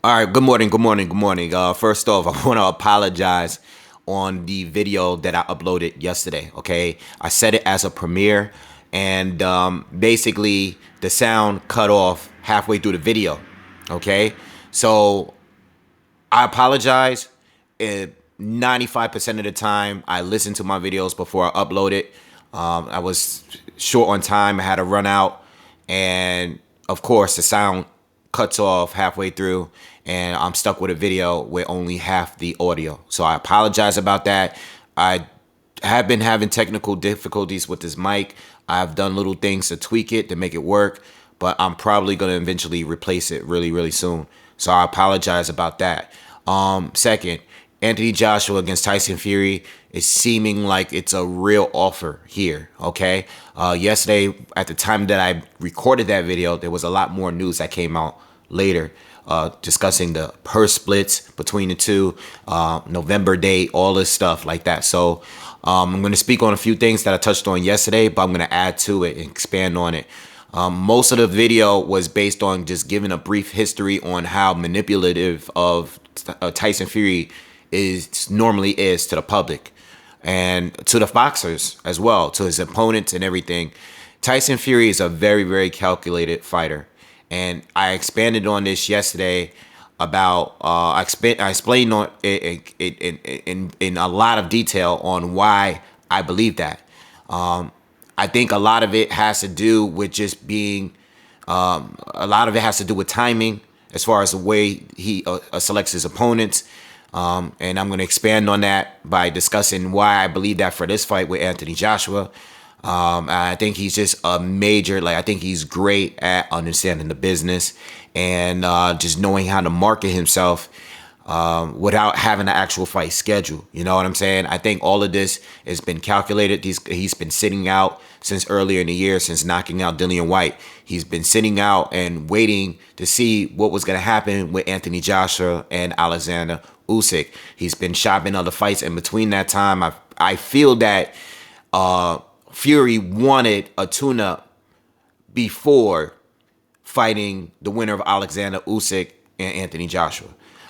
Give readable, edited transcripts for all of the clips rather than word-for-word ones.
All right, good morning, good morning, good morning. First off, I want to apologize on the video that I uploaded yesterday. Okay, I set it as a premiere, and basically the sound cut off halfway through the video. Okay, so I apologize. 95% of the time, I listen to my videos before I upload it. I was short on time. I had to run out. And of course, the sound cuts off halfway through. And I'm stuck with a video with only half the audio. So I apologize about that. I have been having technical difficulties with this mic. I've done little things to tweak it to make it work, but I'm probably going to eventually replace it really, really soon. So I apologize about that. Second, Anthony Joshua against Tyson Fury is seeming like it's a real offer here. Okay. Yesterday, at the time that I recorded that video, there was a lot more news that came out later, discussing the purse splits between the two, November date, all this stuff like that. So I'm going to speak on a few things that I touched on yesterday, but I'm going to add to it and expand on it. Most of the video was based on just giving a brief history on how manipulative of Tyson Fury normally is to the public and to the boxers as well, to his opponents and everything. Tyson Fury is a very, very calculated fighter, and I expanded on this yesterday about I explained on it in a lot of detail on why I believe that. I think a lot of it has to do with just being, a lot of it has to do with timing as far as the way he selects his opponents. And I'm going to expand on that by discussing why I believe that for this fight with Anthony Joshua. I think he's just a major, I think he's great at understanding the business and just knowing how to market himself without having an actual fight schedule. You know what I'm saying? I think all of this has been calculated. He's been sitting out since earlier in the year, since knocking out Dillian White. He's been sitting out and waiting to see what was going to happen with Anthony Joshua and Alexander Usyk. He's been shopping other fights in between that time. I feel that Fury wanted a tune-up before fighting the winner of Alexander Usyk and Anthony Joshua.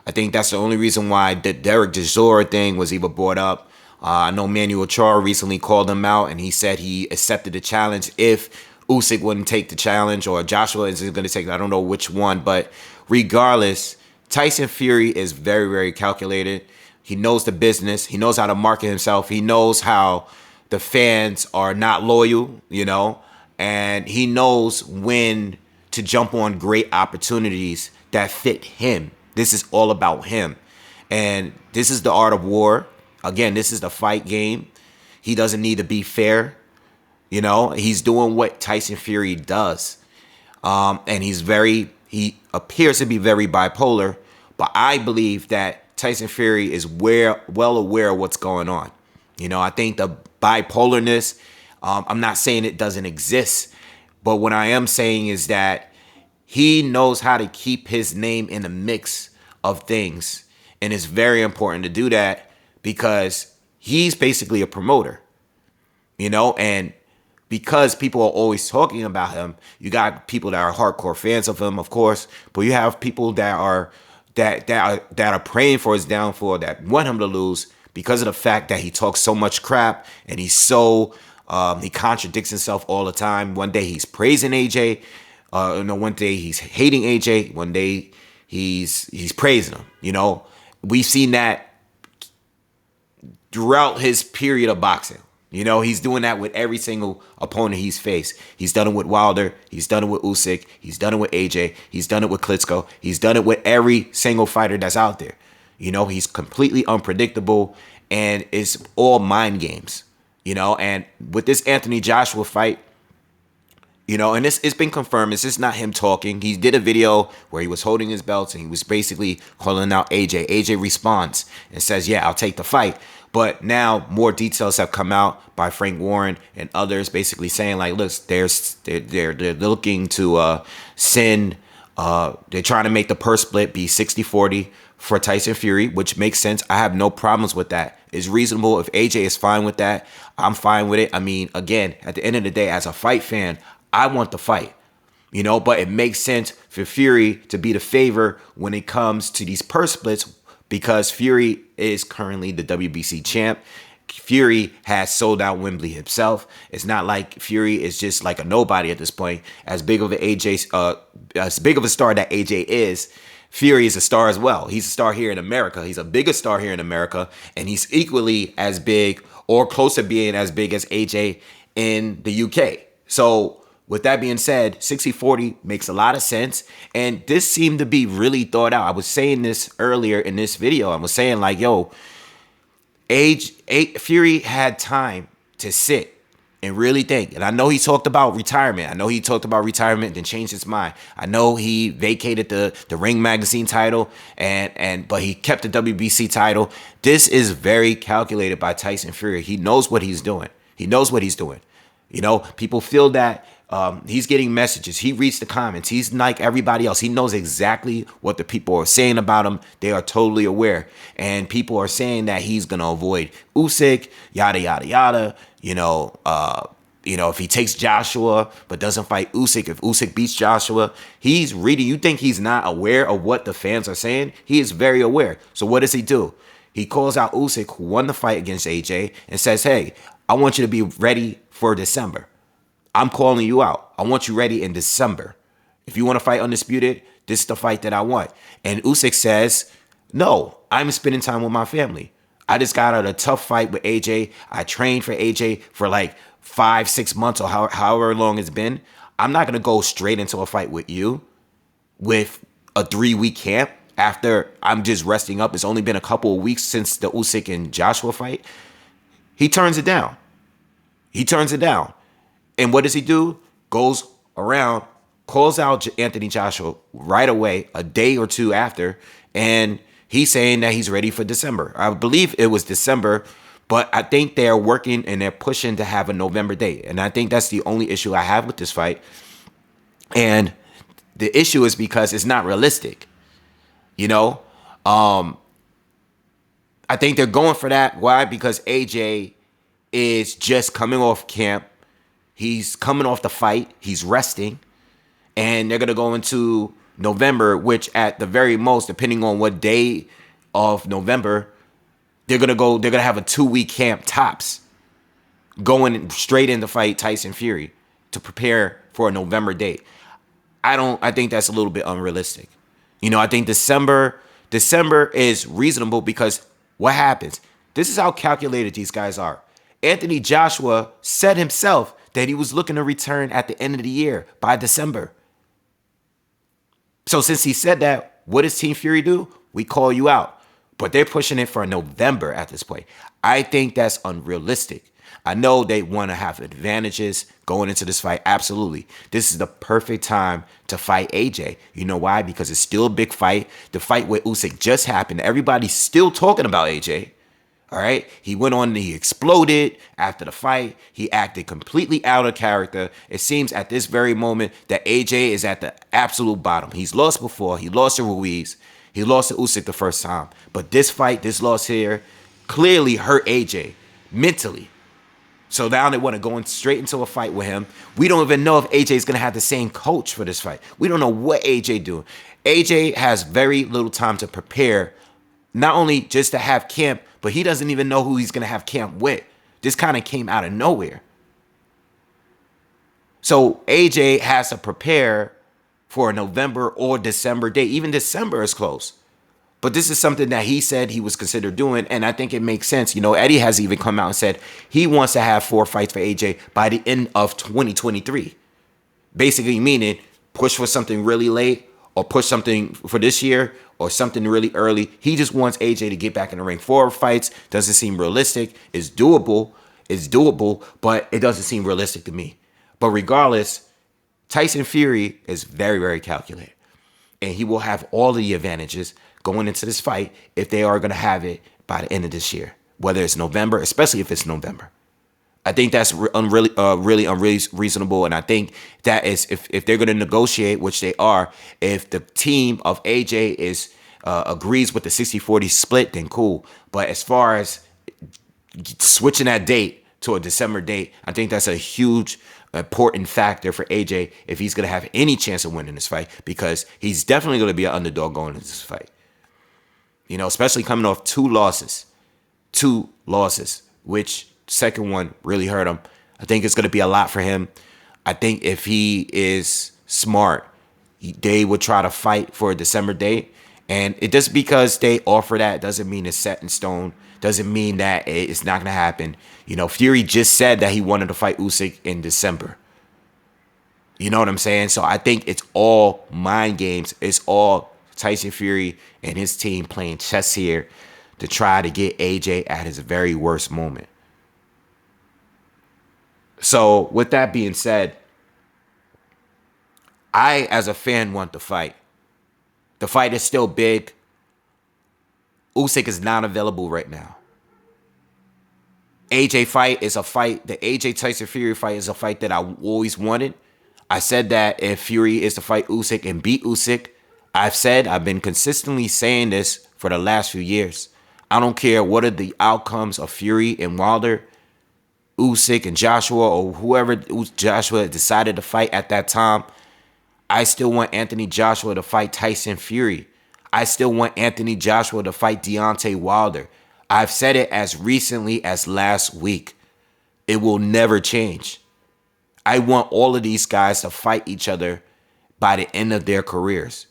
I think that's the only reason why the Derek Chisora thing was even brought up. I know Manuel Char recently called him out, and he said he accepted the challenge if Usyk wouldn't take the challenge, or Joshua is going to take it. I don't know which one, but regardless, Tyson Fury is very, very calculated. He knows the business. He knows how to market himself. He knows how the fans are not loyal, and he knows when to jump on great opportunities that fit him. This is all about him. And this is the art of war. Again, this is the fight game. He doesn't need to be fair. He's doing what Tyson Fury does. And he appears to be very bipolar, but I believe that Tyson Fury is well aware of what's going on. I think the bipolarness, I'm not saying it doesn't exist, but what I am saying is that he knows how to keep his name in the mix of things. And it's very important to do that because he's basically a promoter, and because people are always talking about him, you got people that are hardcore fans of him, of course, but you have people that are praying for his downfall, that want him to lose because of the fact that he talks so much crap and he's so he contradicts himself all the time. One day he's praising AJ, one day he's hating AJ, one day he's praising him. We've seen that throughout his period of boxing. He's doing that with every single opponent he's faced. He's done it with Wilder. He's done it with Usyk. He's done it with AJ. He's done it with Klitschko. He's done it with every single fighter that's out there. He's completely unpredictable, and it's all mind games. And with this Anthony Joshua fight, and it's been confirmed. It's just not him talking. He did a video where he was holding his belts and he was basically calling out AJ. AJ responds and says, "Yeah, I'll take the fight." But now more details have come out by Frank Warren and others, basically saying like, look, they're looking to send. They're trying to make the purse split be 60-40 for Tyson Fury, which makes sense. I have no problems with that. It's reasonable. If AJ is fine with that, I'm fine with it. I mean, again, at the end of the day, as a fight fan, I want the fight, but it makes sense for Fury to be the favor when it comes to these purse splits because Fury is currently the WBC champ. Fury has sold out Wembley himself. It's not like Fury is just like a nobody at this point. As big of as big of a star that AJ is, Fury is a star as well. He's a star here in America. He's a bigger star here in America, and he's equally as big or close to being as big as AJ in the UK. So with that being said, 60-40 makes a lot of sense. And this seemed to be really thought out. I was saying this earlier in this video. I was saying like, yo, Fury had time to sit and really think. And I know he talked about retirement. Then changed his mind. I know he vacated the Ring Magazine title but he kept the WBC title. This is very calculated by Tyson Fury. He knows what he's doing. You know, people feel that he's getting messages. He reads the comments. He's like everybody else. He knows exactly what the people are saying about him. They are totally aware. And people are saying that he's going to avoid Usyk, yada, yada, yada. You know, if he takes Joshua but doesn't fight Usyk, if Usyk beats Joshua, he's reading. You think he's not aware of what the fans are saying? He is very aware. So what does he do? He calls out Usyk, who won the fight against AJ, and says, hey, I want you to be ready for December. I'm calling you out. I want you ready in December. If you want to fight Undisputed, this is the fight that I want. And Usyk says, no, I'm spending time with my family. I just got out a tough fight with AJ. I trained for AJ for like 5-6 months or however long it's been. I'm not going to go straight into a fight with you with a 3-week camp after I'm just resting up. It's only been a couple of weeks since the Usyk and Joshua fight. He turns it down. And what does he do? Goes around, calls out Anthony Joshua right away, a day or two after, and he's saying that he's ready for December. I believe it was December, but I think they're working and they're pushing to have a November date. And I think that's the only issue I have with this fight. And the issue is because it's not realistic. You know? I think they're going for that. Why? Because AJ is just coming off camp. He's coming off the fight. He's resting. And they're going to go into November, which at the very most, depending on what day of November, they're going to have a 2-week camp tops going straight in to fight Tyson Fury to prepare for a November date. I think that's a little bit unrealistic. You know, I think December is reasonable because what happens? This is how calculated these guys are. Anthony Joshua said himself that he was looking to return at the end of the year by December. So since he said that, what does Team Fury do? We call you out. But they're pushing it for November at this point. I think that's unrealistic. I know they want to have advantages going into this fight. Absolutely. This is the perfect time to fight AJ. You know why? Because it's still a big fight. The fight with Usyk just happened. Everybody's still talking about AJ. All right. He went on and he exploded after the fight. He acted completely out of character. It seems at this very moment that AJ is at the absolute bottom. He's lost before. He lost to Ruiz. He lost to Usyk the first time. But this fight, this loss here, clearly hurt AJ mentally. So now they want to go straight into a fight with him. We don't even know if AJ is going to have the same coach for this fight. We don't know what AJ doing. AJ has very little time to prepare, not only just to have camp, but he doesn't even know who he's going to have camp with. This kind of came out of nowhere. So AJ has to prepare for a November or December date. Even December is close. But this is something that he said he was considered doing, and I think it makes sense. You know, Eddie has even come out and said he wants to have 4 fights for AJ by the end of 2023. Basically meaning push for something really late or push something for this year or something really early. He just wants AJ to get back in the ring. 4 fights doesn't seem realistic. It's doable, but it doesn't seem realistic to me. But regardless, Tyson Fury is very, very calculated. And he will have all the advantages going into this fight if they are going to have it by the end of this year, whether it's November, especially if it's November. I think that's really unreasonable, and I think that is if they're going to negotiate, which they are, if the team of AJ is agrees with the 60-40 split, then cool. But as far as switching that date to a December date. I think that's a huge, important factor for AJ if he's going to have any chance of winning this fight, because he's definitely going to be an underdog going into this fight. You know, especially coming off two losses, which second one really hurt him. I think it's going to be a lot for him. I think if he is smart, they would try to fight for a December date. And it just because they offer that doesn't mean it's set in stone. Doesn't mean that it's not going to happen. You know, Fury just said that he wanted to fight Usyk in December. You know what I'm saying? So I think it's all mind games. It's all Tyson Fury and his team playing chess here to try to get AJ at his very worst moment. So with that being said, I, as a fan, want the fight. The fight is still big. Usyk is not available right now. AJ fight is a fight. The AJ Tyson Fury fight is a fight that I always wanted. I said that if Fury is to fight Usyk and beat Usyk, I've been consistently saying this for the last few years. I don't care what are the outcomes of Fury and Wilder, Usyk and Joshua, or whoever Joshua decided to fight at that time. I still want Anthony Joshua to fight Tyson Fury. I still want Anthony Joshua to fight Deontay Wilder. I've said it as recently as last week. It will never change. I want all of these guys to fight each other by the end of their careers.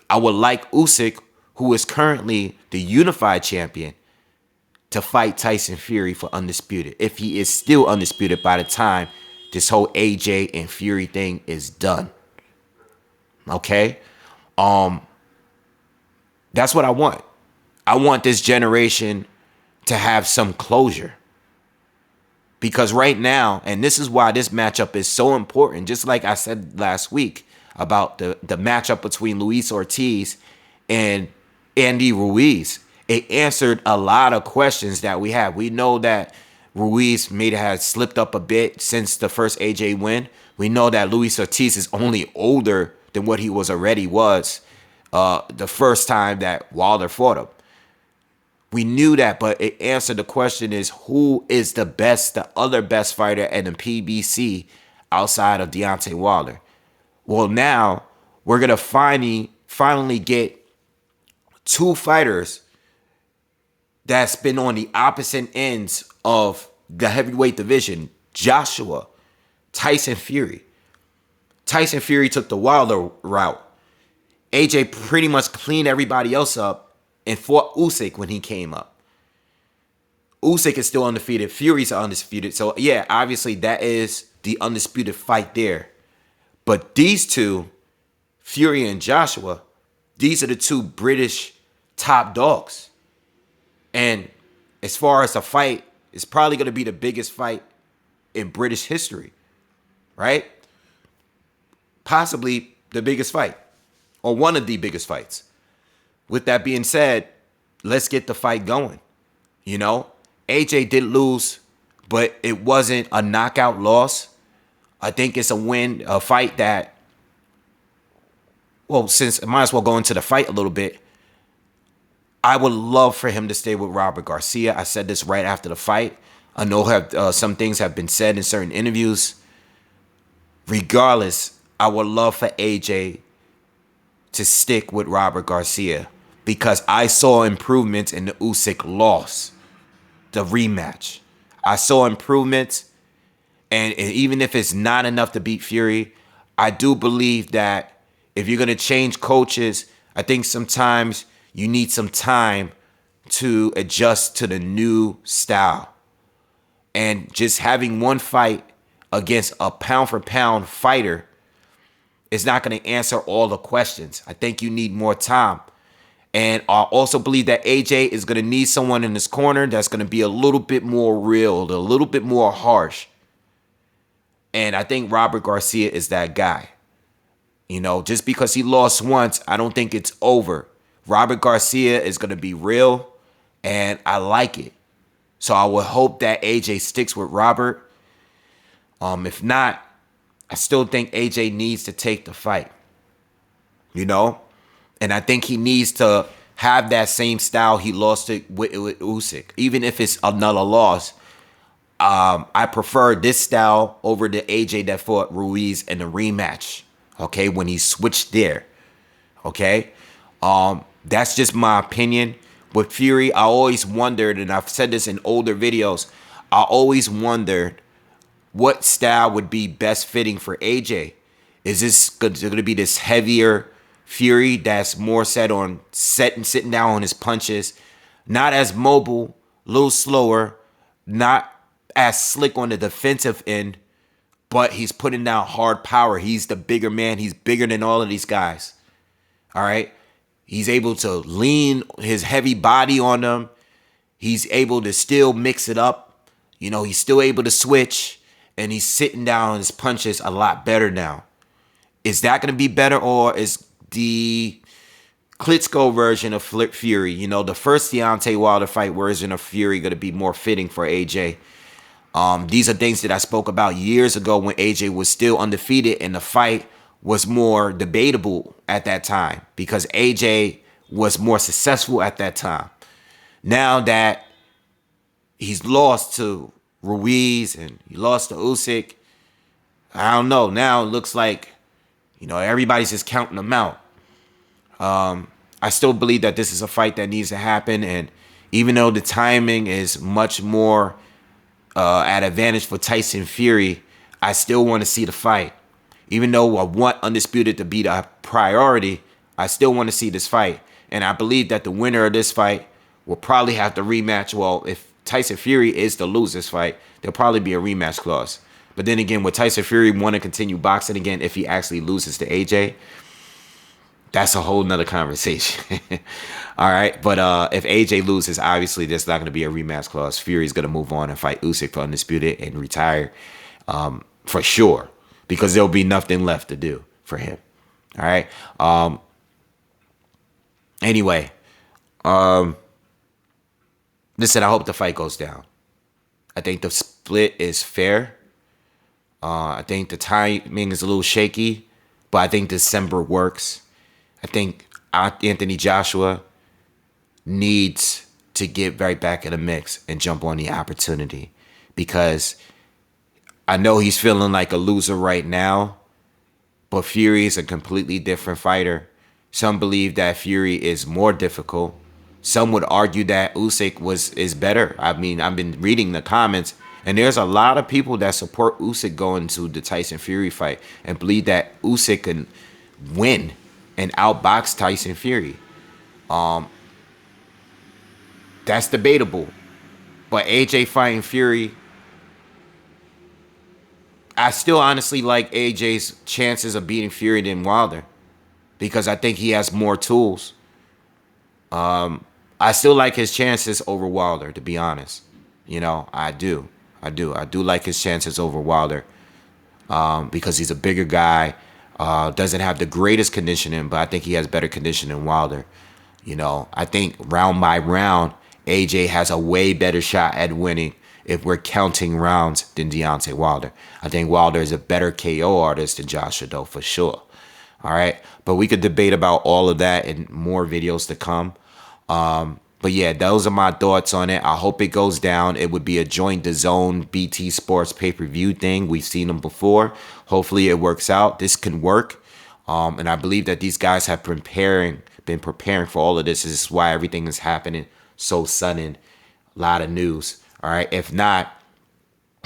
I would like Usyk, who is currently the unified champion, to fight Tyson Fury for undisputed, if he is still undisputed by the time this whole AJ and Fury thing is done. Okay? That's what I want. I want this generation to have some closure. Because right now, and this is why this matchup is so important, just like I said last week about the matchup between Luis Ortiz and Andy Ruiz, it answered a lot of questions that we have. We know that Ruiz may have slipped up a bit since the first AJ win. We know that Luis Ortiz is only older than what he already was the first time that Wilder fought him. We knew that, but it answered the question is, who is the other best fighter in the PBC outside of Deontay Wilder? Well, now we're going to finally get two fighters that's been on the opposite ends of the heavyweight division. Joshua, Tyson Fury. Tyson Fury took the Wilder route. AJ pretty much cleaned everybody else up and fought Usyk when he came up. Usyk is still undefeated. Fury's undisputed. So, yeah, obviously that is the undisputed fight there. But these two, Fury and Joshua, these are the two British top dogs. And as far as a fight, it's probably going to be the biggest fight in British history, right? Possibly the biggest fight, or one of the biggest fights. With that being said, let's get the fight going. You know, AJ did lose, but it wasn't a knockout loss. I think it's a win, a fight that, well, since I might as well go into the fight a little bit, I would love for him to stay with Robert Garcia. I said this right after the fight. I know some things have been said in certain interviews. Regardless, I would love for AJ to stick with Robert Garcia, because I saw improvements in the Usyk loss, the rematch. I saw improvements, and even if it's not enough to beat Fury, I do believe that if you're going to change coaches, I think sometimes you need some time to adjust to the new style. And just having one fight against a pound-for-pound fighter is not going to answer all the questions. I think you need more time. And I also believe that AJ is going to need someone in his corner that's going to be a little bit more real, a little bit more harsh. And I think Robert Garcia is that guy. You know, just because he lost once, I don't think it's over. Robert Garcia is going to be real, and I like it. So I would hope that AJ sticks with Robert. If not, I still think AJ needs to take the fight. You know? And I think he needs to have that same style he lost it with Usyk. Even if it's another loss, I prefer this style over the AJ that fought Ruiz in the rematch. Okay, when he switched there. Okay, that's just my opinion. With Fury, I always wondered, and I've said this in older videos, I always wondered what style would be best fitting for AJ. Is this going to be this heavier Fury that's more set on sitting down on his punches, not as mobile, a little slower, not as slick on the defensive end, but he's putting down hard power. He's the bigger man. He's bigger than all of these guys. All right. He's able to lean his heavy body on them. He's able to still mix it up. You know, he's still able to switch, and he's sitting down on his punches a lot better now. Is that going to be better, or is the Klitschko version of Fury, you know, the first Deontay Wilder fight version of Fury, going to be more fitting for AJ? These are things that I spoke about years ago when AJ was still undefeated and the fight was more debatable at that time because AJ was more successful at that time. Now that he's lost to Ruiz and he lost to Usyk, I don't know. Now it looks like, you know, everybody's just counting them out. I still believe that this is a fight that needs to happen, and even though the timing is much more at advantage for Tyson Fury, I still want to see the fight. Even though I want Undisputed to be the priority, I still want to see this fight. And I believe that the winner of this fight will probably have to rematch. Well, if Tyson Fury is to lose this fight, there'll probably be a rematch clause. But then again, would Tyson Fury want to continue boxing again if he actually loses to AJ? That's a whole nother conversation. All right. But if AJ loses, obviously there's not going to be a rematch clause. Fury's going to move on and fight Usyk for Undisputed and retire for sure, because there'll be nothing left to do for him. All right. Anyway, listen, I hope the fight goes down. I think the split is fair. I think the timing is a little shaky, but I think December works. I think Anthony Joshua needs to get right back in the mix and jump on the opportunity, because I know he's feeling like a loser right now, but Fury is a completely different fighter. Some believe that Fury is more difficult. Some would argue that Usyk is better. I mean, I've been reading the comments, and there's a lot of people that support Usyk going to the Tyson Fury fight and believe that Usyk can win and outbox Tyson Fury. That's debatable. But AJ fighting Fury, I still honestly like AJ's chances of beating Fury than Wilder, because I think he has more tools. I still like his chances over Wilder, to be honest. You know, I do like his chances over Wilder, because he's a bigger guy. Doesn't have the greatest conditioning, but I think he has better conditioning than Wilder. You know, I think round by round, AJ has a way better shot at winning if we're counting rounds than Deontay Wilder. I think Wilder is a better KO artist than Joshua, though, for sure. All right, but we could debate about all of that in more videos to come. But yeah, those are my thoughts on it. I hope it goes down. It would be a joint DAZN BT Sports pay-per-view thing. We've seen them before. Hopefully it works out. This can work. And I believe that these guys have been preparing for all of this. This is why everything is happening so sudden. A lot of news. All right. If not,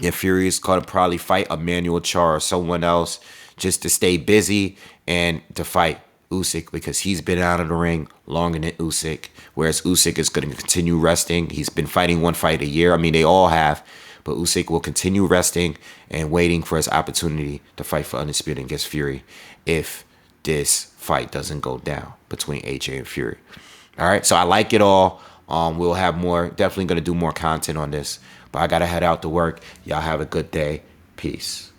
if Fury is going to probably fight Emmanuel Char or someone else just to stay busy and to fight Usyk, because he's been out of the ring longer than Usyk, whereas Usyk is going to continue resting. He's been fighting one fight a year. I mean, they all have, but Usyk will continue resting and waiting for his opportunity to fight for Undisputed against Fury if this fight doesn't go down between AJ and Fury. All right, so I like it all. We'll have more, definitely going to do more content on this, but I got to head out to work. Y'all have a good day. Peace.